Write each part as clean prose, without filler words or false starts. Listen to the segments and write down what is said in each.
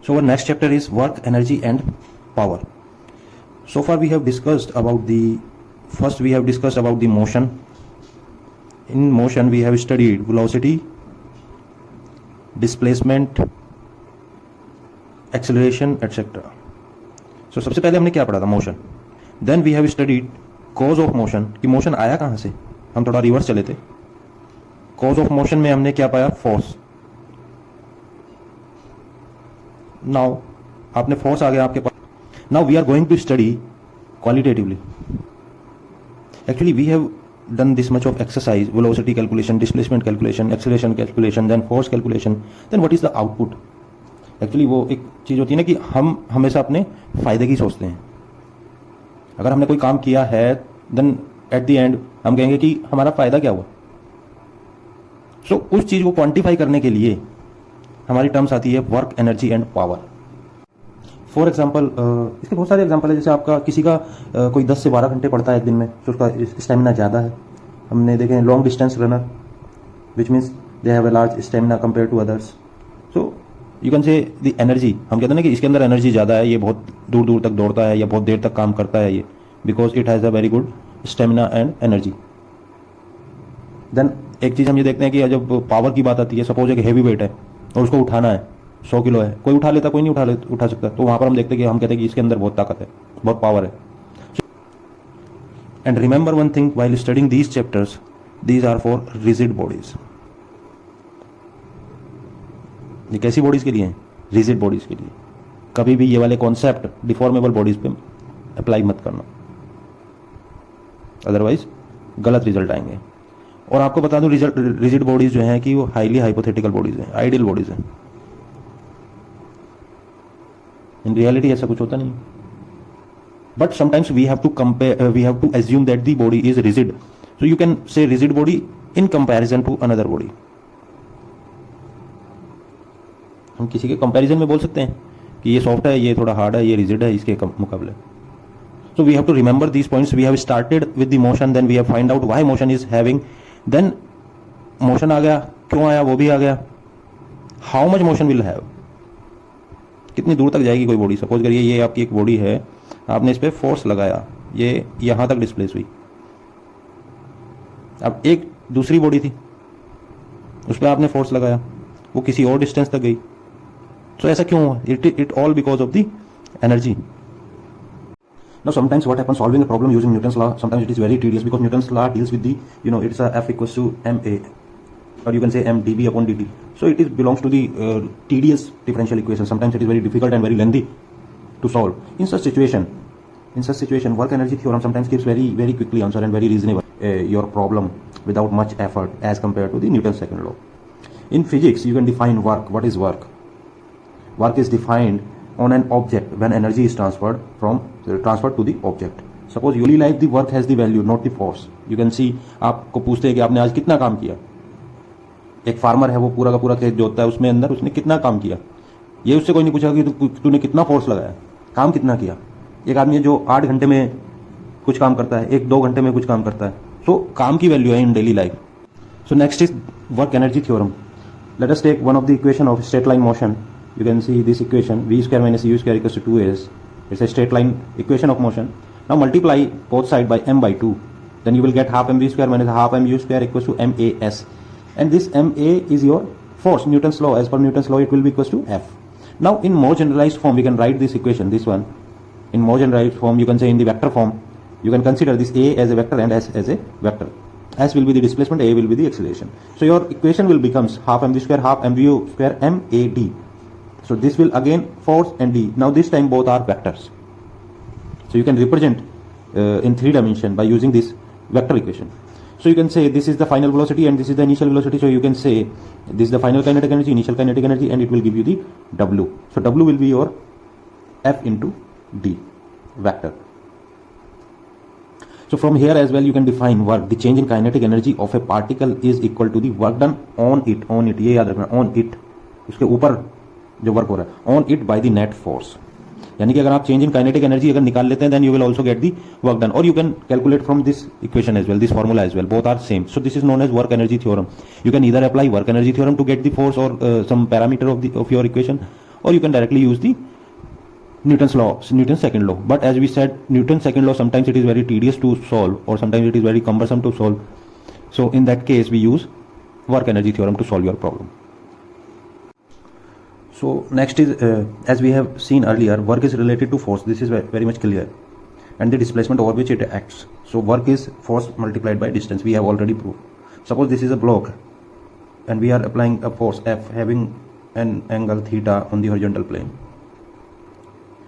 So our next chapter is work, energy and power. So far we have discussed about the motion. In motion we have studied velocity, displacement, acceleration, etc. So सबसे पहले हमने क्या पढ़ा था? Motion. Then we have studied cause of motion, कि motion आया कहाँ से. हम थोड़ा रिवर्स चले थे. Cause of motion में हमने क्या पाया? फोर्स. Now आपने फोर्स आ गया आपके पास. Now we are going to study qualitatively. Actually we have done this much of exercise: velocity calculation, displacement calculation, acceleration calculation, then force calculation. Then what is the output? Actually वो एक चीज़ होती है ना कि हम हमेशा अपने फायदे की सोचते हैं. अगर हमने कोई काम किया है देन एट द एंड हम कहेंगे कि हमारा फायदा क्या हुआ. सो उस चीज़ को क्वांटिफाई करने के लिए हमारी टर्म्स आती है work, energy and power. For example इसके बहुत सारे एग्जाम्पल है. जैसे आपका किसी का कोई 10 से 12 घंटे पढ़ता है एक दिन में, तो उसका स्टेमिना ज़्यादा है. हमने देखे long distance runner which means they have a large stamina compare to others. So you can say the energy. हम कहते हैं ना कि इसके अंदर एनर्जी ज़्यादा है, ये बहुत दूर दूर तक दौड़ता है या बहुत देर तक काम करता है ये, because it has a very good stamina and energy. Then एक चीज़ हम ये देखते हैं कि जब पावर की बात आती है, सपोज एक हैवी वेट है और उसको उठाना है, 100 किलो है, कोई उठा लेता, कोई नहीं उठा सकता. तो वहाँ पर हम देखते हैं कि हम कहते हैं कि इसके अंदर बहुत ताकत है, बहुत पावर है. And remember one thing while studying these chapters, these are for rigid bodies. ये कैसी बॉडीज के लिए हैं? रिजिड बॉडीज के लिए. कभी भी ये वाले कॉन्सेप्ट डिफॉर्मेबल बॉडीज पे अप्लाई मत करना, अदरवाइज गलत रिजल्ट आएंगे. और आपको बता दूं रिजिड बॉडीज जो हैं कि वो हाईली हाइपोथेटिकल बॉडीज हैं, आइडियल बॉडीज हैं. इन रियलिटी ऐसा कुछ होता नहीं. But sometimes we have to assume that the body is rigid. So you can say rigid body in comparison to another body. हम किसी के कंपैरिजन में बोल सकते हैं कि ये सॉफ्ट है, ये थोड़ा हार्ड है, ये रिजिड है इसके मुकाबले. So we have to remember these points. We have started with the motion, then we have find out why motion is having. Then motion आ गया, क्यों आया वो भी आ गया. How much motion will have, कितनी दूर तक जाएगी कोई बॉडी. सपोज करिए ये आपकी एक बॉडी है, आपने इस पर फोर्स लगाया, ये यहां तक डिस्प्लेस हुई. अब एक दूसरी बॉडी थी, उस पर आपने फोर्स लगाया, वो किसी और डिस्टेंस तक गई. तो ऐसा क्यों हुआ? It all because of the energy. Now sometimes what happens solving a problem using Newton's law, sometimes it is very tedious because Newton's law deals with the, it's a F equals to ma, or you can say m dv upon dt. So it belongs to the tedious differential equation. Sometimes it is very difficult and very lengthy to solve. In such situation work energy theorem sometimes gives very very quickly answer and very reasonable your problem without much effort as compared to the Newton's second law. In physics you can define work. What is work? Work is defined on an object when energy is transferred to the object. Suppose you realize the work has the value, not the force. You can see, आपको पूछते हैं कि आपने आज कितना काम किया. एक फार्मर है, वो पूरा का पूरा खेत जोतता है, उसमें अंदर उसने कितना काम किया. ये उससे कोई नहीं पूछा कि तूने कितना फोर्स लगाया, काम कितना किया. एक आदमी है जो 8 घंटे में कुछ काम करता है, एक 2 घंटे में कुछ काम करता है. सो काम की वैल्यू है in daily life. So next is work energy theorem. Let us take one of the equation of straight line motion. You can see this equation, v square minus u square equals to 2s. It's a straight line equation of motion. Now multiply both sides by m by 2. Then you will get half mv square minus half mu square equals to mas. And this ma is your force, Newton's law. As per Newton's law, it will be equals to F. Now in more generalized form, we can write this equation, this one. In more generalized form, you can say in the vector form, you can consider this a as a vector and s as a vector. S will be the displacement, a will be the acceleration. So your equation will becomes half mv square half mu square mad. So this will again force and d. Now this time both are vectors. So you can represent in 3 dimension by using this vector equation. So you can say this is the final velocity and this is the initial velocity. So you can say this is the final kinetic energy, initial kinetic energy, and it will give you the W. So W will be your F into D vector. So from here as well you can define work. The change in kinetic energy of a particle is equal to the work done on it. ये याद रखना, on it. उसके ऊपर जो work हो रहा है, on it by the net force. यानी कि अगर आप चेंज इन काइनेटिक एनर्जी अगर निकाल लेते हैं, then you will also get the work done. और you can calculate from this equation as well, this formula as well, both are same. So this is known as work energy theorem. You can either apply work energy theorem to get the force और some parameter of your equation, or you can directly use the Newton's law, Newton's second law. But as we said, Newton's second law, sometimes it is very tedious to solve, or sometimes it is very cumbersome to solve. So in that case, we use work energy theorem to solve your problem. So next is, as we have seen earlier, work is related to force. This is very much clear, and the displacement over which it acts. So work is force multiplied by distance. We have already proved. Suppose this is a block, and we are applying a force F having an angle theta on the horizontal plane.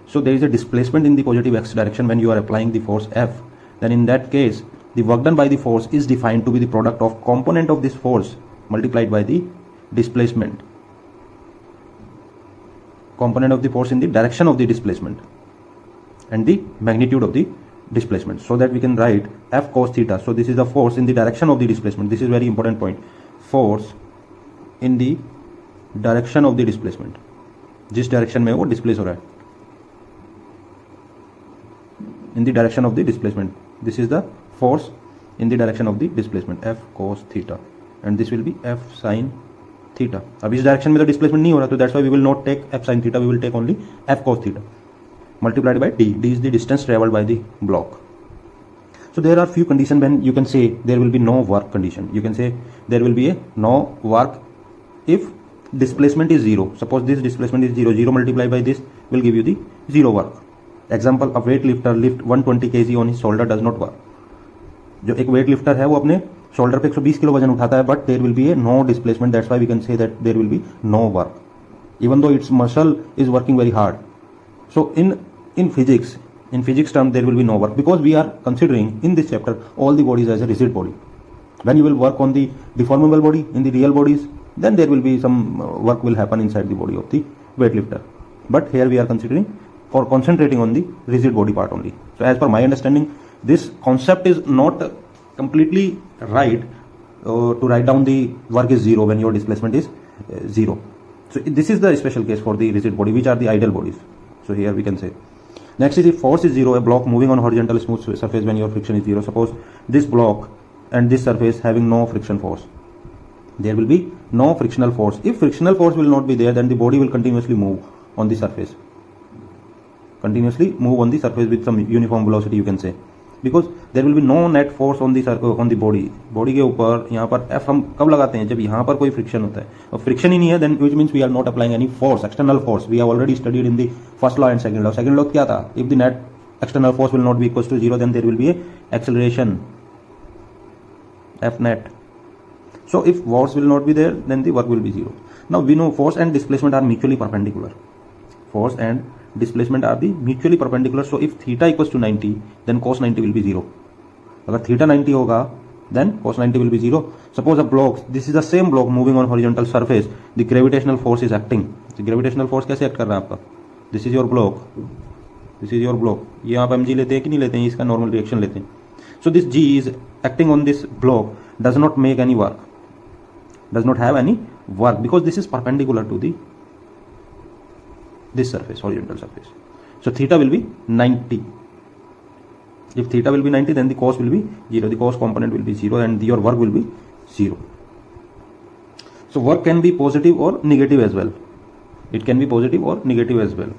So there is a displacement in the positive x direction when you are applying the force F. Then in that case, the work done by the force is defined to be the product of component of this force multiplied by the displacement. Component of the force in the direction of the displacement and the magnitude of the displacement. So that we can write F cos theta. So this is the force in the direction of the displacement. This is very important point. Force in the direction of the displacement. जिस direction में वो displace हो रहा है, in the direction of the displacement. This is the force in the direction of the displacement, F cos theta, and this will be F sin theta. अब इस direction में तो डिस्प्लेसमेंट नहीं हो रहा, तो that's why we will not take F sin theta, we will take only F cos theta multiplied by d. D is the distance traveled by the block. So there are few conditions when you can say there will be no work condition. You can say there will be a no work if displacement is zero. Suppose this displacement is zero. Zero multiplied by this will give you the zero work. Example, a weightlifter lift 120 kg on his shoulder does not work. जो एक weight lifter है वो अपने shoulder पे 120 kilo वजन उठाता है, but there will be a no displacement. That's why we can say that there will be no work even though its muscle is working very hard. So in physics term there will be no work, because we are considering in this chapter all the bodies as a rigid body. When you will work on the deformable body, in the real bodies, then there will be some work will happen inside the body of the weightlifter. But here we are considering or concentrating on the rigid body part only. So as per my understanding, this concept is not completely right to write down the work is zero when your displacement is zero. So this is the special case for the rigid body, which are the ideal bodies. So here we can say. Next is if force is zero, a block moving on horizontal smooth surface when your friction is zero. Suppose this block and this surface having no friction force, there will be no frictional force. If frictional force will not be there, then the body will continuously move on the surface. Continuously move on the surface with some uniform velocity, you can say, because there will be no net force on the body. Body के ऊपर यहाँ पर F हम कब लगाते हैं? जब यहाँ पर कोई फ्रिक्शन होता है. और फ्रिक्शन ही नहीं है, then which means we are not applying any force, external force. We have already studied in the first law and second law. Second law क्या था? If the net external force will not be equals to zero, then there will be a acceleration, F net. So if force will not be there, then the work will be zero. Now we know force and displacement are mutually perpendicular. Force and displacement are the mutually perpendicular. So if theta equals to 90, then cos 90 will be zero. अगर theta 90 होगा, then cos 90 will be zero. Suppose a block, this is the same block moving on horizontal surface, the gravitational force is acting. The gravitational force कैसे act कर रहा है आपका? This is your block. This is your block. ये आप mg लेते हैं कि नहीं लेते हैं? इसका normal reaction लेते हैं. So this g is acting on this block, does not make any work, does not have any work, because this is perpendicular to the this surface, horizontal surface. So theta will be 90. If theta will be 90, then the cos will be 0. The cos component will be 0 and your work will be 0. So work can be positive or negative as well. It can be positive or negative as well,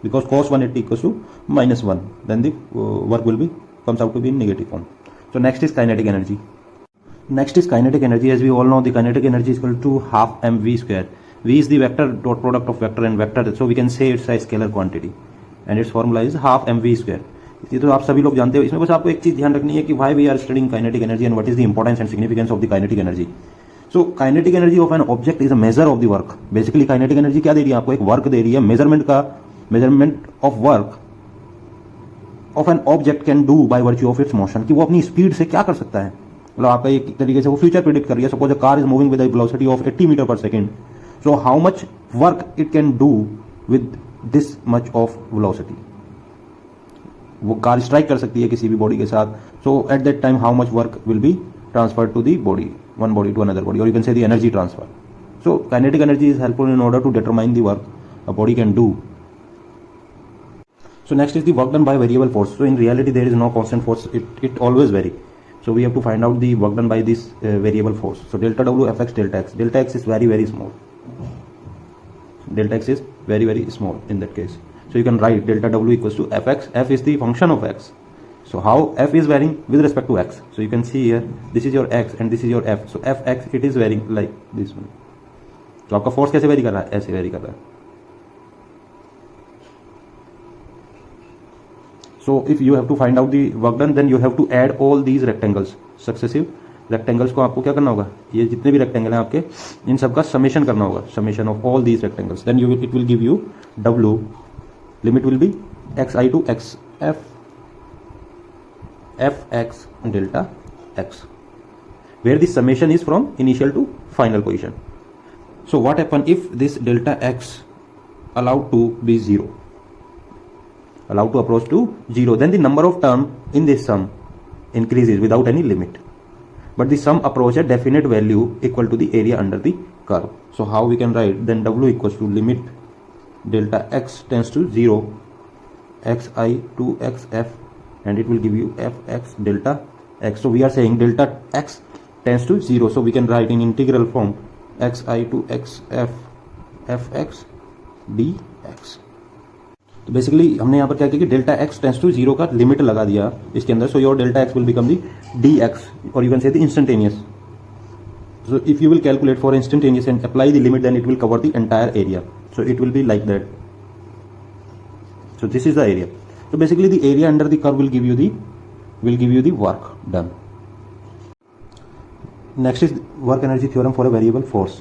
because cos 180 equals to minus 1. Then the work will be comes out to be in negative form. So next is kinetic energy. Next is kinetic energy. As we all know, the kinetic energy is equal to half mv square. V is the vector dot product of vector and vector, so we can say it's a scalar quantity and its formula is half mv square. ये तो आप सभी लोग जानते हो. इसमें बस आपको एक चीज ध्यान रखनी है कि why we are studying kinetic energy and what is the importance and significance of the kinetic energy. So kinetic energy of an object is a measure of the work. Basically kinetic energy क्या दे रही है आपको? एक work दे रही है. Measurement of work of an object can do by virtue of its motion, कि वो अपनी स्पीड से क्या कर सकता है. मतलब आपका एक तरीके से वो फ्यूचर प्रिडिक्ट कर रही है. Suppose a car is moving with a velocity of 80 metre per second. So how much work it can do with this much of velocity? वो कार स्ट्राइक कर सकती है किसी भी बॉडी के साथ. So at that time how much work will be transferred to the body, one body to another body, or you can say the energy transfer. So kinetic energy is helpful in order to determine the work a body can do. So next is the work done by variable force. So in reality there is no constant force, it always vary. So we have to find out the work done by this variable force. So delta W Fx delta x. Delta x is very small. delta x is very very small in that case. So you can write delta w equals to fx. F is the function of x. So how f is varying with respect to x? So you can see here, this is your x and this is your f. So fx it is varying like this one. तो आपका force कैसे very कर रहा है? ऐसे very कर रहा है. So if you have to find out the work done, then you have to add all these rectangles, successive rectangles को आपको क्या करना होगा? ये जितने भी रेक्टेंगल हैं आपके, इन सब का समेशन करना होगा, summation of all these rectangles. Then you it will give you w. Limit will be xi to xf fx delta x, where the summation is from initial to final position. So what happen if this delta x allowed to be 0, allowed to approach to 0, then the number of term in this sum increases without any limit, but the sum approach a definite value equal to the area under the curve. So how we can write? Then w equals to limit delta x tends to 0 xi to xf, and it will give you fx delta x. So we are saying delta x tends to 0, so we can write in integral form xi to xf fx dx. तो basically हमने यहाँ पर क्या किया कि delta x tense to 0 का limit लगा दिया इसके अंदर. So your delta x will become the d x, और you can say the instantaneous. So if you will calculate for instantaneous and apply the limit, then it will cover the entire area. So it will be like that. So this is the area. So basically the area under the curve will give you the work done. Next is work energy theorem for a variable force.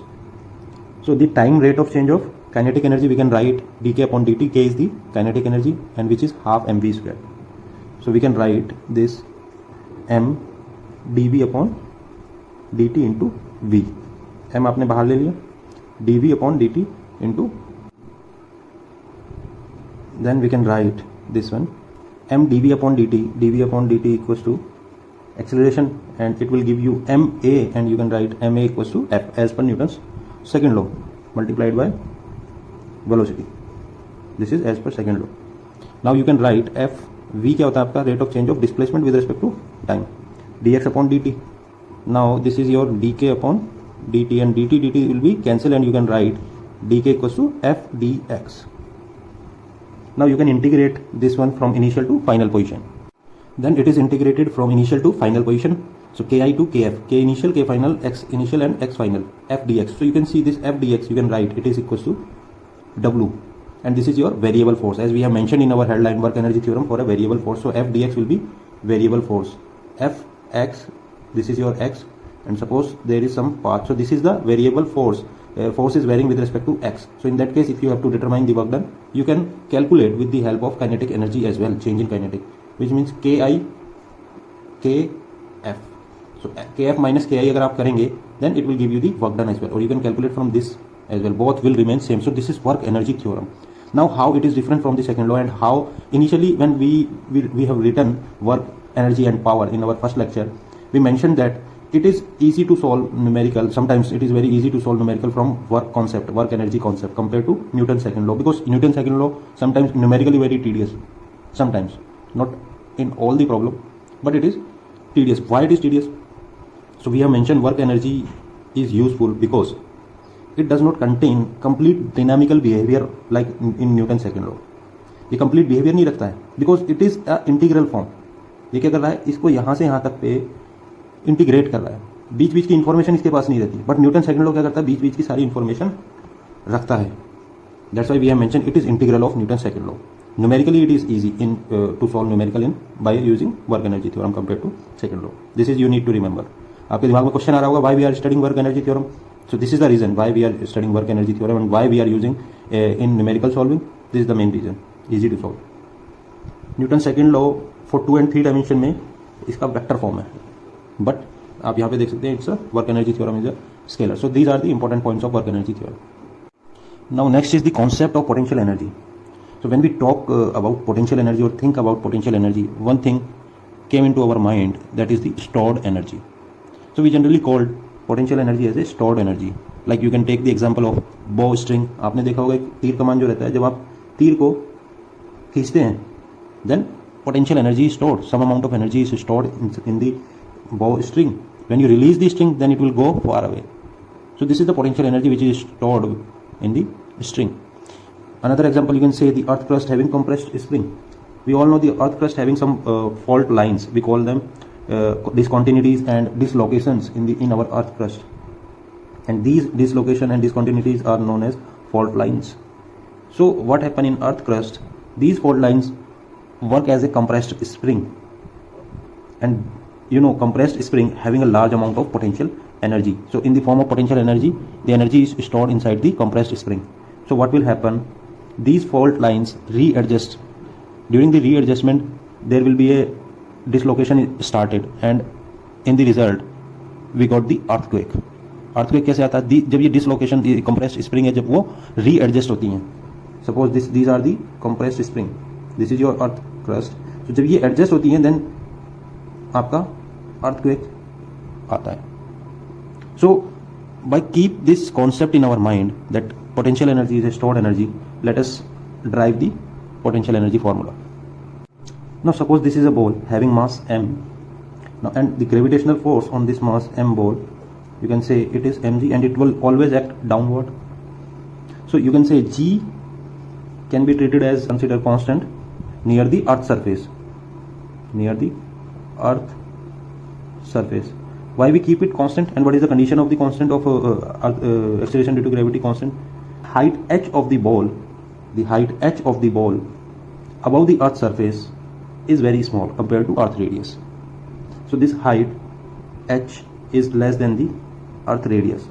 So the time rate of change of kinetic energy, we can write dk upon dt. K is the kinetic energy, and which is half mv square. So we can write this m dv upon dt into v. m आपने बाहर ले लिया, dv upon dt into, then we can write this one m dv upon dt equals to acceleration, and it will give you ma, and you can write ma equals to f as per Newton's second law multiplied by velocity. This is as per second law. Now you can write f. v क्या होता है आपका? rate of change of displacement with respect to time, dx upon dt. Now this is your dk upon dt, and dt will be cancel, and you can write dk equals to f dx. Now you can integrate this one from initial to final position. Then it is integrated from initial to final position. So ki to kf, k initial, k final, x initial and x final, f dx. So you can see this f dx, you can write it is equals to w, and this is your variable force, as we have mentioned in our headline work energy theorem for a variable force. So f dx will be variable force, f x, this is your x, and suppose there is some path. So this is the variable force. Force is varying with respect to x. So in that case, if you have to determine the work done, you can calculate with the help of kinetic energy as well, change in kinetic, which means ki kf. So kf minus ki अगर आप करेंगे, then it will give you the work done as well, or you can calculate from this as well. Both will remain same. So this is work energy theorem. Now how it is different from the second law, and how initially when we have written work energy and power in our first lecture, we mentioned that it is easy to solve numerical. Sometimes it is very easy to solve numerical from work energy concept compared to Newton's second law, because Newton's second law sometimes numerically very tedious, sometimes not in all the problem, but it is tedious. Why it is tedious? So we have mentioned work energy is useful because it does not contain complete dynamical behavior like in Newton's second law. ये complete behavior नहीं रखता है, because it is a integral form. ये क्या कर रहा है? इसको यहाँ से यहाँ तक पे इंटीग्रेट कर रहा है. बीच बीच की इंफॉर्मेशन इसके पास नहीं रहती, बट न्यूटन सेकंड लॉ क्या करता है? बीच बीच की सारी इंफॉर्मेशन रखता है. That's why we have mention it is integral of Newton second law. Numerically it is easy in to solve numerical in by using work energy theorem compare to second law. This is you need to remember. आपके दिमाग में question आ रहा होगा, why we are studying work energy theorem. So this is the reason why we are studying work energy theorem and why we are using in numerical solving. This is the main reason, easy to solve. Newton second law for 2 and 3 dimension में इसका vector form है, but आप यहाँ पे देख सकते हैं it's a work energy theorem is a scalar. So these are the important points of work energy theorem. Now next is the concept of potential energy. So when we talk about potential energy और think about potential energy, one thing came into our mind, that is the stored energy. So we generally called potential energy as a stored energy. Like you can take the example of बो string. आपने देखा होगा एक तीर कमान जो रहता है, जब आप तीर को खींचते हैं, then potential energy is stored, some amount of energy is stored in the bow string. When you release the string, then it will go far away. So this is the potential energy which is stored in the string. Another example, you can say the earth crust having compressed spring. We all know the earth crust having some fault lines. We call them discontinuities and dislocations in our earth crust. And these dislocation and discontinuities are known as fault lines. So what happen in earth crust? These fault lines work as a compressed spring. And you know, compressed spring having a large amount of potential energy. So in the form of potential energy, the energy is stored inside the compressed spring. So what will happen? These fault lines readjust. During the readjustment, there will be a dislocation started, and in the result we got the earthquake. earthquake कैसे आता है? जब ये dislocation, compressed spring है, जब वो readjust होती हैं. Suppose these are the compressed spring. This is your earth crust. So जब ये adjust होती हैं, then आपका earthquake आता है. So by keep this concept in our mind that potential energy is a stored energy, let us derive the potential energy formula. Now suppose this is a ball having mass m. Now and the gravitational force on this mass m ball, you can say it is mg, and it will always act downward. So you can say g can be treated as considered constant near the earth surface. Near the earth surface. Why we keep it constant, and what is the condition of the constant of acceleration due to gravity constant? Height h of the ball, the height h of the ball above the earth surface is very small compared to earth radius. So this height h is less than the earth radius.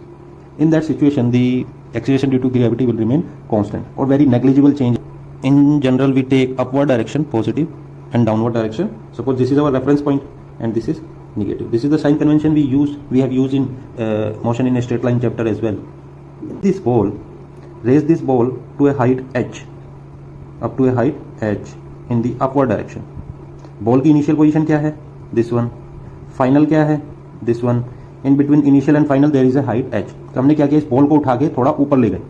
In that situation, the acceleration due to gravity will remain constant or very negligible change. In general, we take upward direction positive and downward direction. Suppose this is our reference point and this is negative. This is the sign convention we have used in motion in a straight line chapter as well. This ball, raise this ball to a height h, up to a height h in the upward direction. Ball की initial position क्या है? This one. Final क्या है? This one. In between initial and final there is a height h. तो हमने क्या किया? इस बॉल को उठा के थोड़ा ऊपर ले गए.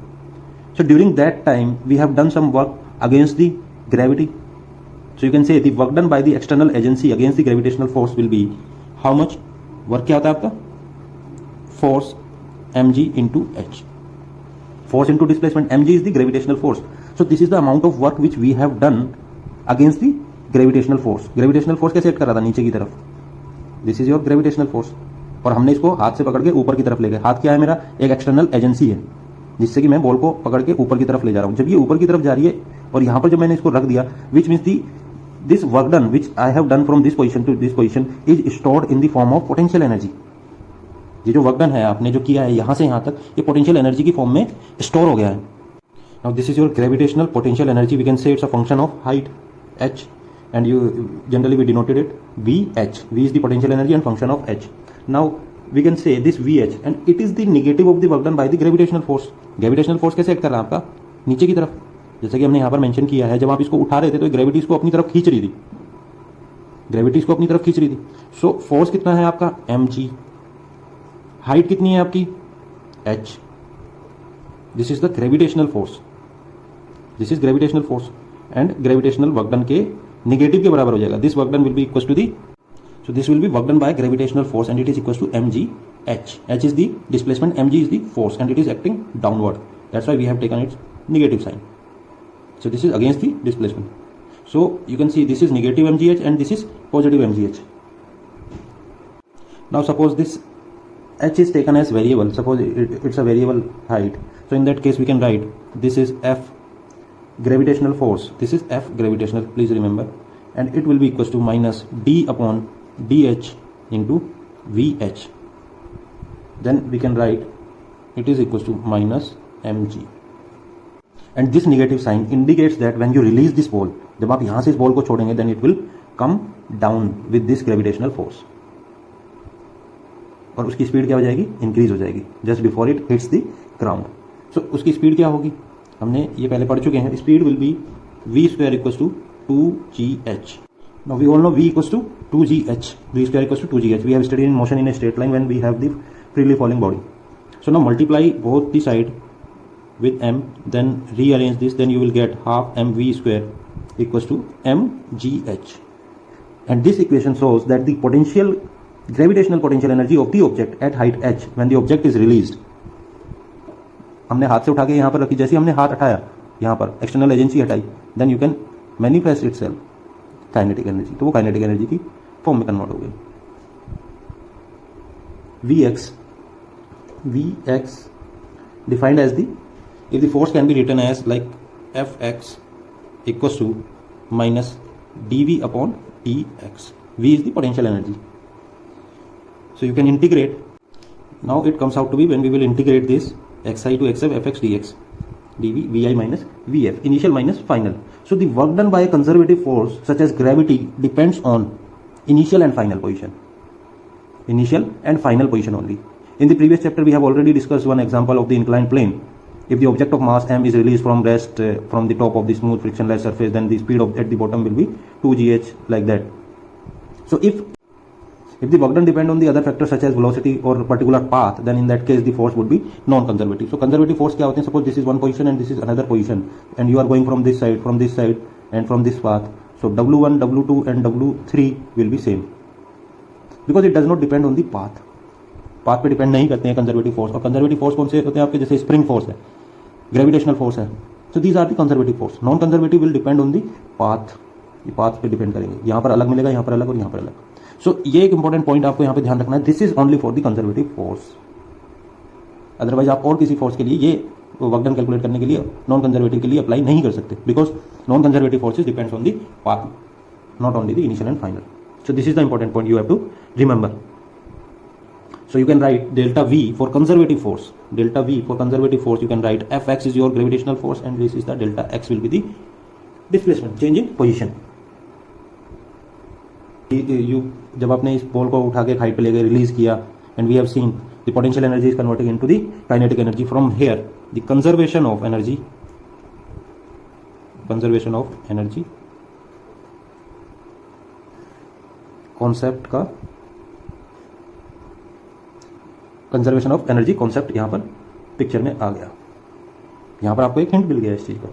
So during that time we have done some work against the gravity. So you can say the work done by the external agency against the gravitational force will be how much? Work क्या होता है आपका? Force mg into h. Force into displacement, mg is the gravitational force. So this is the amount of work which we have done against the gravitational force. Gravitational force कैसे act कर रहा था? नीचे की तरफ. This is your gravitational force. और हमने इसको हाथ से पकड़ के ऊपर की तरफ ले गए. हाथ क्या है मेरा? एक एक्सटर्नल एजेंसी है जिससे कि मैं बॉल को पकड़ के ऊपर की तरफ ले जा रहा हूं. जब ये ऊपर की तरफ जा रही है और यहां पर जब मैंने इसको रख दिया, which means this work done which I have done from this position to this position is stored in the form of potential energy. ये जो वर्क डन है आपने जो किया है यहां से यहां तक, ये पोटेंशियल एनर्जी की फॉर्म में स्टोर हो गया है. Now this is your gravitational potential energy. We can say it's a function of height h, and you generally we denoted it vh. V is the potential energy and function of h. Now we can say this vh, and it is the negative of the work done by the gravitational force. Gravitational force कैसे act कर रहा है आपका? नीचे की तरफ. जैसे कि हमने यहाँ पर मेंशन किया है, जब आप इसको उठा रहे थे तो ग्रेविटी इसको अपनी तरफ खींच रही थी. ग्रेविटी इसको अपनी तरफ खींच रही थी. सो फोर्स कितना है आपका? mg. हाइट कितनी है आपकी? h. This is the gravitational force. This is gravitational force and gravitational work done के नेगेटिव के बराबर हो जाएगा. This work done will be equal to the, so this will be work done by gravitational force and it is equal to mg h. h is the displacement, mg is the force, and it is acting downward. That's why we have taken its negative sign. So this is against the displacement. So you can see this is negative mgh and this is positive mgh. Now suppose this h is taken as variable. Suppose it's a variable height. So in that case we can write this is f gravitational force. This is f gravitational, please remember, and it will be equals to minus d upon dh into vh. Then we can write it is equals to minus mg. And this negative sign indicates that when you release this ball, जब आप यहाँ से इस ball को छोड़ेंगे, then it will come down with this gravitational force. और उसकी speed क्या हो जाएगी? इंक्रीज हो जाएगी just before it hits the ground. So उसकी स्पीड क्या होगी? हमने ये पहले पढ़ चुके हैं. Speed will be v square equals to 2gh. Now we all know v equals to 2gh. v square equals to 2gh. We have studied in motion in a straight line when we have the freely falling body. So now multiply both the side with m, then rearrange this, then you will get half mv square equals to mgh. And this equation shows that the gravitational potential energy of the object at height h when the object is released. हमने हाथ से उठा के यहाँ पर रखी, जैसे हमने हाथ उठाया यहाँ पर एक्सटर्नल एजेंसी हटाई, then you can manifest it self kinetic energy, तो वो काइनेटिक एनर्जी की फॉर्म में कन्वर्ट हो गई। Vx defined as if the force can be written as like Fx equals to minus dV upon dx. V is the potential energy. So you can integrate. Now it comes out to be, when we will integrate this xi to xf fx dx, dv vi minus vf, initial minus final. So the work done by a conservative force such as gravity depends on initial and final position. Initial and final position only. In the previous chapter, we have already discussed one example of the inclined plane. If the object of mass m is released from rest from the top of the smooth frictionless surface, then the speed at the bottom will be 2gh, like that. So if the work done depend on the other factors such as velocity or particular path, then in that case the force would be non-conservative. So conservative force क्या होते हैं? Suppose this is one position and this is another position, and you are going from this side, and from this path. So W1, W2 and W3 will be same because it does not depend on the path. Path पे depend नहीं करते हैं conservative force. और conservative force कौन से होते हैं आपके? जैसे स्प्रिंग फोर्स है, ग्रेविटेशनल फोर्स है। So these are the conservative force. Non conservative will depend on the path, ये पाथ पे डिपेंड करेंगे। यहाँ पर अलग मिलेगा, यहाँ पर अलग और यहाँ पर अलग। सो ये एक इंपॉर्टेंट पॉइंट आपको यहाँ पे ध्यान रखना है, this is only for the conservative force. Otherwise आप और किसी फोर्स के लिए ये वर्क डन कैलकुलेट करने के लिए नॉन कंजर्वेटिव के लिए अप्लाई नहीं कर सकते, because non conservative forces depends on the path, not only the initial and final. So this is the important point you have to remember. So you can write delta V for conservative force. Delta V for conservative force, you can write Fx is your gravitational force and this is the delta x will be the displacement, change in position. You जब आपने इस ball को उठा के height पे ले गए, release किया, and we have seen the potential energy is converting into the kinetic energy. From here the conservation of energy concept का कंजर्वेशन ऑफ एनर्जी कॉन्सेप्ट यहाँ पर पिक्चर में आ गया। यहाँ पर आपको एक हिंट मिल गया इस चीज़ का।